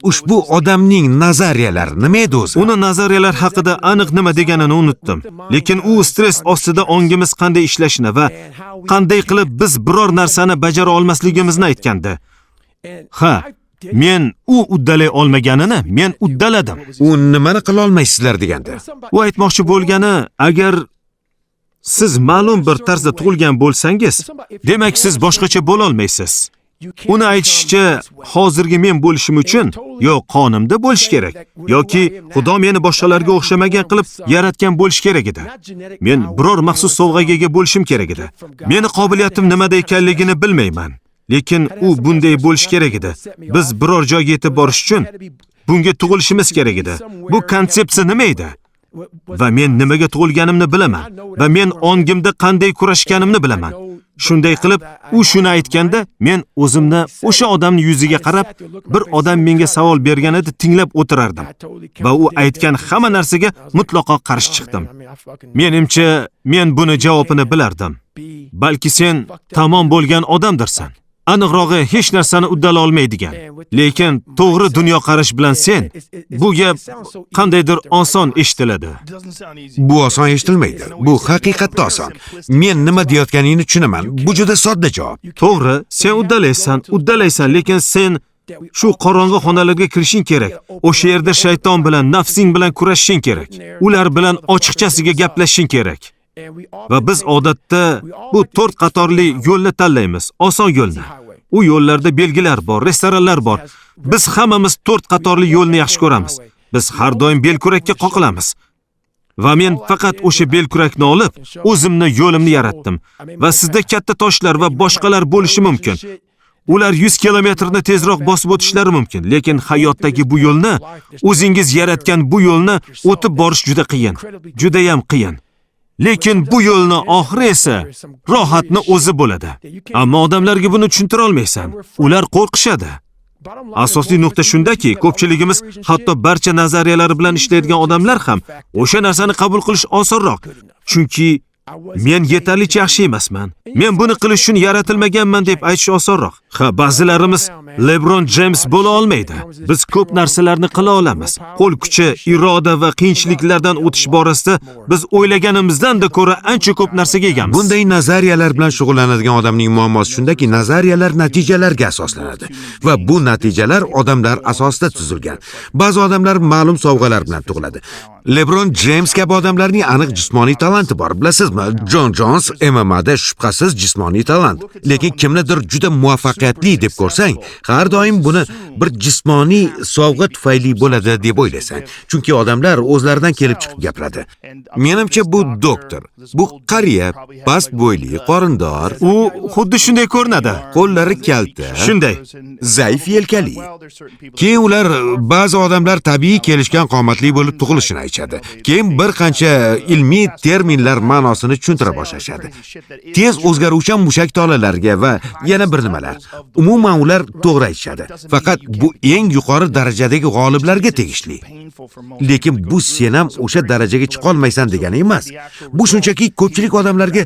Ushbu odamning nazariyalari nima edi o'zi? Uni nazariyalar haqida aniq nima deganini unutdim. Lekin u stress ostida ongimiz qanday ishlashini va qanday qilib biz biror narsani bajara olmasligimizni aytgandi. Ha, men uddalay olmaganini men uddaladim. U nimani qila olmaysizlar degandi. U aytmoqchi bo'lgani, agar siz ma'lum bir tarzda tug'ilgan bo'lsangiz, demak siz boshqacha bo'la olmaysiz. Uni aytishicha, hozirgi men bo'lishim uchun yo qonimda bo'lish kerak, yoki Xudo meni boshqalarga o'xshamagan qilib yaratgan bo'lish kerak edi. Men biror maxsus sovg'aga ega bo'lishim kerak edi. Meni qobiliyatim nimada ekanligini bilmayman, lekin u bunday bo'lish kerak edi. Biz biror joyga yetib borish uchun bunga tug'ilishimiz kerak edi. Bu konsepsiya nima edi? Va men nimaga tug'ilganimni bilaman va men ongimda qanday kurashganimni bilaman. Shunday qilib, u shuni aytganda, men o'zimni o'sha odamning yuziga qarab, bir odam menga savol berganida tinglab o'tirardim va u aytgan hamma narsaga mutlaqo qarshi chiqdim. Menimcha, men buni javobini bilardim. Balki sen tamom bo'lgan odamdirsan. Aniqrog'i hech narsani uddala olmaydigan. Lekin to'g'ri dunyoqarash bilan sen bu gap qandaydir oson eshitiladi. Bu oson eshitilmaydi. Bu haqiqatda oson. Men nima deyotganingni tushunaman. Bu juda sodda javob. To'g'ri, sen uddalaysan, lekin sen shu qorong'i xonalarga kirishing kerak. O'sha yerda shayton bilan, nafsing bilan kurashishing kerak. Ular bilan ochiqchasiga gaplashishing kerak. Va biz odatda bu 4 qatorli yo'lni tanlaymiz, oson yo'lni. U yo'llarda belgilar bor, restoranlar bor. Biz hammamiz 4 qatorli yo'lni yaxshi ko'ramiz. Biz har doim belkurakka qoqilamiz. Va men faqat o'sha belkurakni olib, o'zimni yo'limni yaratdim. Va sizda katta toshlar va boshqalar bo'lishi mumkin. Ular 100 kilometrni tezroq bosib o'tishlari mumkin, lekin hayotdagi bu yo'lni, o'zingiz yaratgan bu yo'lni o'tib borish juda qiyin. Juda ham qiyin. Lekin bu yo'lni oxiri esa rohatni o'zi bo'ladi. Ammo odamlarga buni tushuntira olmaysan. Ular qo'rqishadi. Asosiy nuqta shundaki, ko'pchiligimiz, hatto barcha nazariyalar bilan ishlaydigan odamlar ham o'sha narsani qabul qilish osonroq. Chunki men yetarlicha yaxshi emasman. Men buni qilish uchun yaratilmaganman deb aytish osonroq. Ha, ba'zilarimiz LeBron James bo'la olmaydi. Biz ko'p narsalarni qila olamiz. Qo'l kuchi, iroda va qiyinchiliklardan o'tish borasida biz o'ylaganimizdan-da ko'ra ancha ko'p narsaga egamiz. Bunday nazariyalar bilan shug'ullanadigan odamning muammosi shundaki, nazariyalar natijalarga asoslanadi va bu natijalar odamlar asosida tuzilgan. Ba'zi odamlar ma'lum sovg'alar bilan tug'iladi. LeBron James kabi odamlarning aniq jismoniy talanti bor, bilasizmi? Jon Jons MMAda shubhasiz jismoniy talant, lekin kimnidir juda muvaffaqiyatli deb ko'rsang, har doim buni bir jismoniy sovg'a tufayli bo'ladi deb o'ylaysan. Chunki odamlar o'zlaridan kelib chiqib gapiradi. Menimcha bu doktor, bu qariya, past bo'yli, qorindor, U xuddi shunday ko'rinadi. qo'llari kalta, Shunday. zaif yelkali. Keyin ular ba'zi odamlar tabiiy kelishgan qomatli bo'lib tug'ilishini aytadi. Keyin bir qancha ilmiy terminlar ma'nosini tushuntira boshlashadi. Tez o'zgaruvchan mushak tolalarga va yana bir nimalar. Umuman ular to'g'ri aytishadi. Faqat bu eng yuqori darajadagi g'oliblarga tegishli. Lekin bu sen ham o'sha darajaga chiqa olmaysan degani emas. Bu shunchaki ko'pchilik odamlarga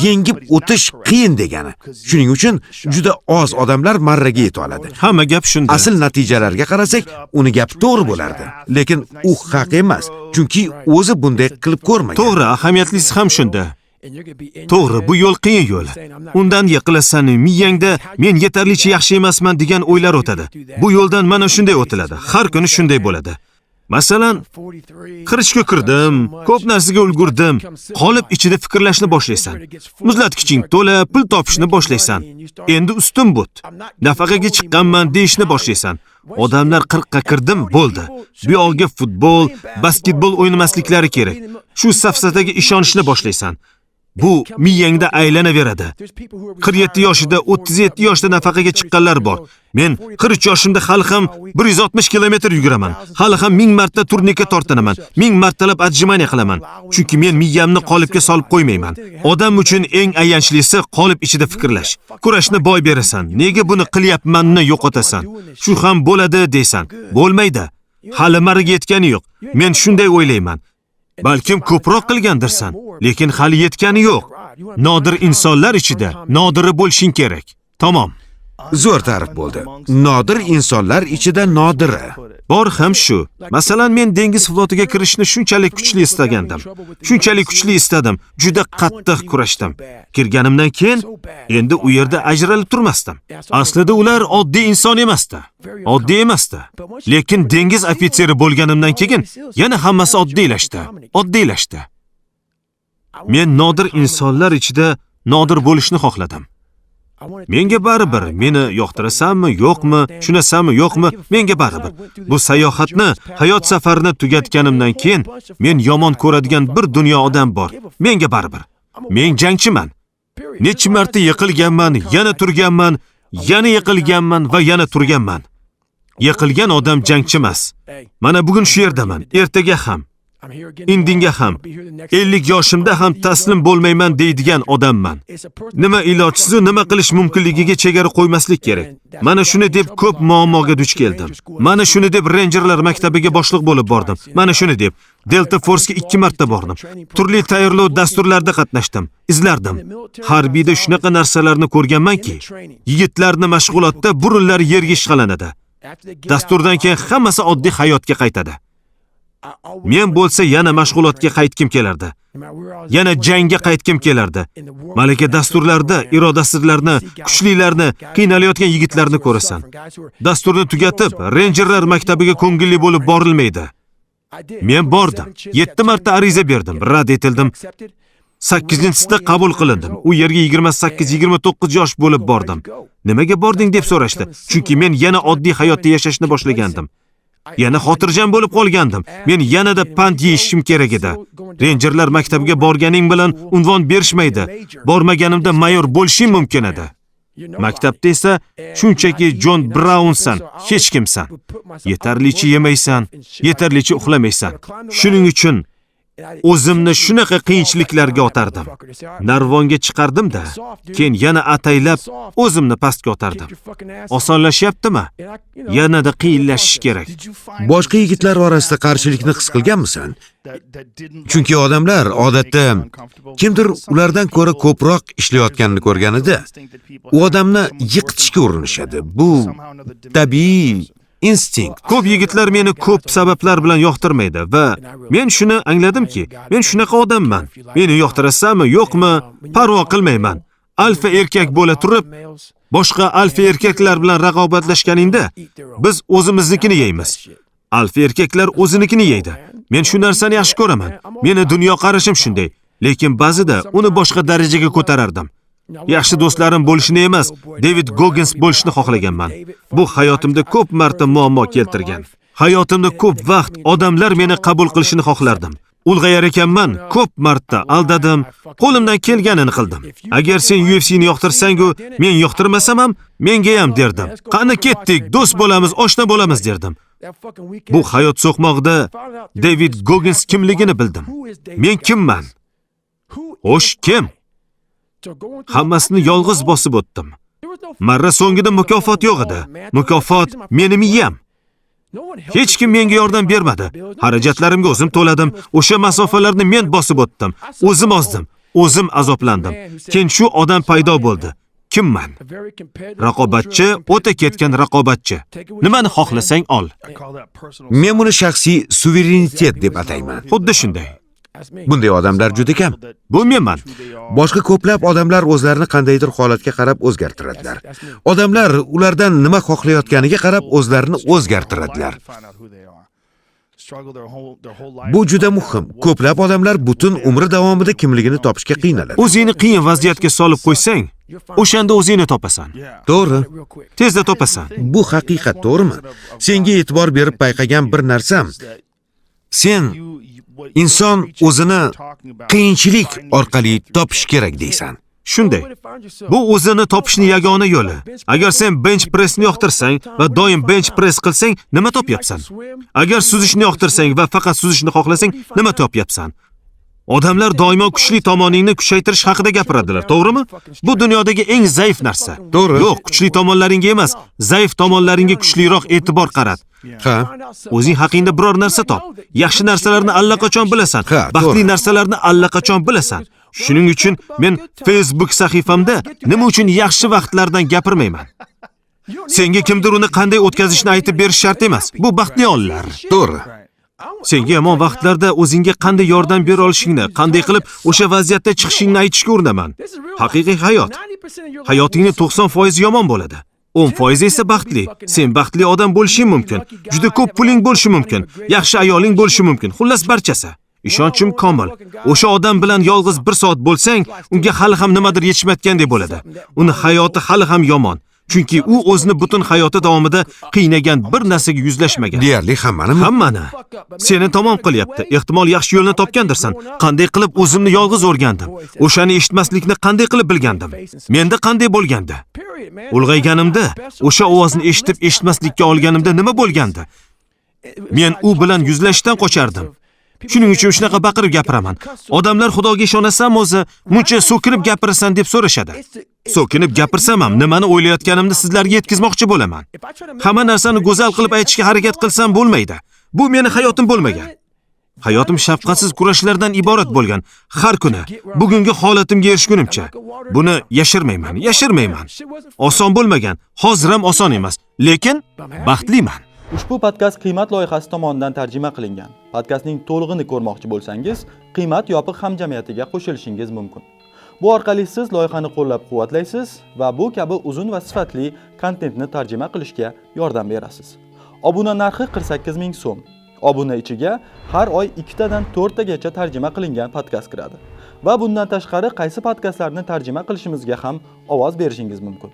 yengib o'tish qiyin degani. Shuning uchun juda oz odamlar marraga yeta oladi. Hamma gap shunda. Asl natijalarga qarasak, uni gapi to'g'ri bo'lardi. Lekin u haq emas, chunki o'zi bunday qilib ko'rmagan. To'g'ri, ahamiyatlisi ham shunda. To'g'ri, bu yo'l qiyin yo'l. Undan yiqilasan, miyangda men yetarlicha yaxshi emasman degan o'ylar o'tadi. Bu yo'ldan mana shunday o'tiladi. Har kuni shunday bo'ladi. Masalan, 43ga kirdim, ko'p narsaga ulgurdim. Qolib ichida fikrlashni boshlaysan. Muzlatkiching to'la, pul topishni boshlaysan. Endi ustim but. Nafaqaga chiqqanman deyishni boshlaysan. Odamlar 40ga kirdim, bo'ldi. Bu yo'lga futbol, basketbol o'ynamasliklari kerak. Shu safsataga ishonishni boshlaysan. Bu miyangda aylanaveradi. 47 yoshida, 37 yoshda nafaqaga chiqqanlar bor. Men 43 yoshimda hali ham 160 kilometr yuguraman. Hali ham 1000 marta turnika tortinaman. 1000 martalab отжимание qilaman. Chunki men miyamni qolipga solib qo'ymayman. Odam uchun eng ayanchlisi qolip ichida fikrlash. Kurashni boy berasan. Nega buni qilyapmanni yo'qotasan? Shu ham bo'ladi deysan. Bo'lmaydi. Hali mariga yetgani yo'q. Men shunday o'ylayman. Balkim ko'proq qilgandirsan, lekin hali yetgani yo'q. Nodir insonlar ichida nodiri bo'lishing kerak. Tamom. Zo'r ta'rif bo'ldi. Nodir insonlar ichida nodiri. Bor ham shu. Masalan, men dengiz flotiga kirishni shunchalik kuchli istagandim. Shunchalik kuchli istadim, juda qattiq kurashdim. Kirganimdan keyin endi u yerda ajralib turmasdim. Aslida ular oddiy inson emasdi. Oddiy emasdi. Lekin dengiz ofitseri bo'lganimdan keyin yana hammasi oddiylashdi. Oddiylashdi. Men nodir insonlar ichida nodir bo'lishni xohladim. Menga baribir, meni yoqtirasanmi, yo'qmi, tushunasanmi, yo'qmi, menga baribir. Bu sayohatni, hayot safarini tugatganimdan keyin men yomon ko'radigan bir dunyo odam bor. Menga baribir. Men jangchiman. Necha marta yiqilganman, yana turganman, yana yiqilganman va yana turganman. Yiqilgan odam jangchi emas. Mana bugun shu yerdaman, ertaga ham. Indinga ham 50 yoshimda ham taslim bo'lmayman deydigan odamman. Nima ilojsiz, nima qilish mumkinligiga chegara qo'ymaslik kerak. Mana shuni deb ko'p muammoga duch keldim. Mana shuni deb Rangerlar maktabiga boshliq bo'lib bordim. Mana shuni deb Delta Force'ga 2 marta bordim. Turli tayyorlov dasturlarida qatnashdim, izlardim. Harbiyda shunaqa narsalarni ko'rganmanki, yigitlarni mashg'ulotda burunlar yerga ishqalanadi. Dasturdan keyin hammasi oddiy hayotga qaytadi. Men bo'lsa yana mashg'ulotga qaytkim kelardi. Yana jangga qaytkim kelardi. Malaka dasturlarda irodasizlarni, kuchlilarni, qiynalayotgan yigitlarni ko'rasan. Dasturni tugatib, Rangerlar maktabiga ko'ngilli bo'lib borilmaydi. Men bordim. 7 marta ariza berdim, rad etildim. 8-sida qabul qilindim. U yerga 28-29 yosh bo'lib bordim. Nimaga bording deb so'rashdi. Chunki men yana oddiy hayotda yashashni boshlagandim. Yana xotirjam bo'lib qolgandim. Men yanada pand yeyishim kerak edi. Rangerlar maktabiga borganing bilan unvon berishmaydi. Bormaganimda mayor bo'lishim mumkin edi. Maktabda esa shunchaki John Brownsan, hech kimsan. Yetarlicha yemaysan, yetarlicha uxlamaysan. Shuning uchun o'zimni shunaqa qiyinchiliklarga otardim. Narvonga chiqardim-da, keyin yana ataylab o'zimni pastga otardim. Osonlashyaptimi? Yanada qiyinlashish kerak. Boshqa yigitlar orasida qarshilikni his qilganmisan? Chunki odamlar odatda kimdir ulardan ko'ra ko'proq ishlayotganini ko'rganida, u odamni yiqitishga urinishadi. Bu tabiiy instinkt. Ko'p yigitlar meni ko'p sabablar bilan yoqtirmaydi va men shuni angladimki, men shunaqa odamman. Meni yoqtirasanmi, yo'qmi, parvo qilmayman. Alfa erkak bo'la turib, boshqa alfa erkaklar bilan raqobatlashganingda biz o'zimiznikini yeymiz. Alfa erkaklar o'zinikini yeydi. Men shu narsani yaxshi ko'raman. Meni dunyo qarashim shunday, lekin ba'zida uni boshqa darajaga ko'tarardim. Yaxshi do'stlarim bo'lishini emas, David Goggins bo'lishni xohlaganman. Bu hayotimda ko'p marta muammo keltirgan. Hayotimda ko'p vaqt odamlar meni qabul qilishini xohlardim. Ulg'ayar ekanman, ko'p marta aldadim, qo'limdan kelganini qildim. Agar sen UFC'ni yoqtirsang-ku, men yoqtirmasam ham, menga ham derdim. Qani ketdik, do'st bo'lamiz, oshna bo'lamiz derdim. Bu hayot so'qmog'ida David Goggins kimligini bildim. Men kimman? Xo'sh, kim? Hammasini yolg'iz bosib o'tdim. Marra so'ngida mukofot yo'q edi. Mukofot meni miyam. Hech kim menga yordam bermadi. Xarajatlarimga o'zim to'ladim. O'sha masofalarni men bosib o'tdim. O'zim ozdim, o'zim azoblandim. Keyin shu odam paydo bo'ldi. Kimman? Raqobatchi, o'ta ketgan raqobatchi. Nimani xohlasang ol. Men buni shaxsiy suverenitet deb atayman. Xuddi shunday. Bunday odamlar juda kam. Bu menman. Boshqa ko'plab odamlar o'zlarini qandaydir holatga qarab o'zgartiradilar. Odamlar ulardan nima xohlayotganiga qarab o'zlarini o'zgartiradilar. Bu juda muhim. Ko'plab odamlar butun umri davomida kimligini topishga qiynaladi. O'zingni qiyin vaziyatga solib qo'ysang, o'shanda o'zingni topasan. To'g'ri. Tezda topasan. Bu haqiqat, to'g'rimi? Senga e'tibor berib payqagan bir narsam, sen inson o'zini qiyinchilik orqali topish kerak deysan. Shunday. Bu o'zini topishning yagona yo'li. Agar sen bench pressni yoqtirsang va doim bench press qilsang, nima topyapsan? Agar suzishni yoqtirsang va faqat suzishni xohlasang, nima topyapsan? Odamlar doimo kuchli tomoningni kuchaytirish haqida gapiradilar, to'g'rimi? Bu dunyodagi eng zaif narsa. To'g'ri. Yo'q, kuchli tomonlaringga emas, zaif tomonlaringga kuchliroq e'tibor qarat. Ha. O'zing haqingda biror narsa top. Yaxshi narsalarni allaqachon bilasan. Ha, Baxtli to'g'ri. narsalarni allaqachon bilasan. Shuning uchun men Facebook sahifamda nima uchun yaxshi vaqtlardan gapirmayman. Senga kimdir uni qanday o'tkazishni aytib berish shart emas. Bu baxtli onlar. To'g'ri. Senga yomon vaqtlarda o'zingga qanday yordam bera olishingni, qanday qilib o'sha vaziyatda chiqishingni aytishga urinaman. Haqiqiy hayot. Hayotingning 90% yomon bo'ladi. 10% esa baxtli. Sen baxtli odam bo'lishing mumkin. Juda ko'p puling bo'lishi mumkin. Yaxshi ayoling bo'lishi mumkin. Xullas barchasi. Ishonchim komil. O'sha odam bilan yolg'iz 1 soat bo'lsang, unga hali ham nimadir yetishmayotgandek bo'ladi. Uni hayoti hali ham yomon. Chunki u o'zini butun hayoti davomida qiynagan bir narsaga yuzlashmagan. Deyarli Hammani. Seni tamom qilyapti. Ehtimol yaxshi yo'lni topgandirsan. Qanday qilib o'zimni yolg'iz o'rgandim? O'shani eshitmaslikni qanday qilib bilgandim? Menda qanday bo'lgandi? Ulg'ayganimda, o'sha ovozni eshitib eshitmaslikka olganimda nima bo'lgandi? Men u bilan yuzlashishdan qochardim. Shuning uchun shunaqa baqirib gapiraman. Odamlar Xudoga ishonasan o'zi, muncha so'kinib gapirasan deb so'rashadi. So'kinib gapirsam ham nimani o'ylayotganimni sizlarga yetkazmoqchi bo'laman. Hamma narsani go'zal qilib aytishga harakat qilsam bo'lmaydi. Bu meni hayotim bo'lmagan. Hayotim shafqatsiz kurashlardan iborat bo'lgan. Har kuni bugungi holatimga erishgunimcha. Buni yashirmayman. Oson bo'lmagan, hozir ham oson emas, lekin baxtliman. Ushbu podkast Qiymat loyihasi tomonidan tarjima qilingan. Podkastning to'lig'ini ko'rmoqchi bo'lsangiz, Qiymat yopiq hamjamiyatiga qo'shilishingiz mumkin. Bu orqali siz loyihani qo'llab-quvvatlaysiz va bu kabi uzun va sifatli kontentni tarjima qilishga yordam berasiz. Obuna narxi 48 ming so'm. Obuna ichiga har oy 2 tadan 4 tagacha tarjima qilingan podkast kiradi. Va bundan tashqari qaysi podkastlarni tarjima qilishimizga ham ovoz berishingiz mumkin.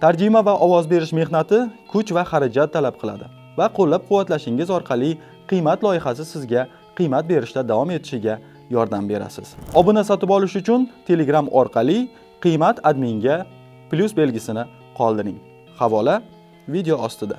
Tarjima va ovoz berish mehnati kuch va xarajat talab qiladi. Va qo'llab-quvvatlashingiz orqali Qiymat loyihasi sizga qiymat berishda davom etishiga yordam berasiz. Obuna sotib olish uchun Telegram orqali Qiymat adminga plus belgisini qoldiring. Havola video ostida.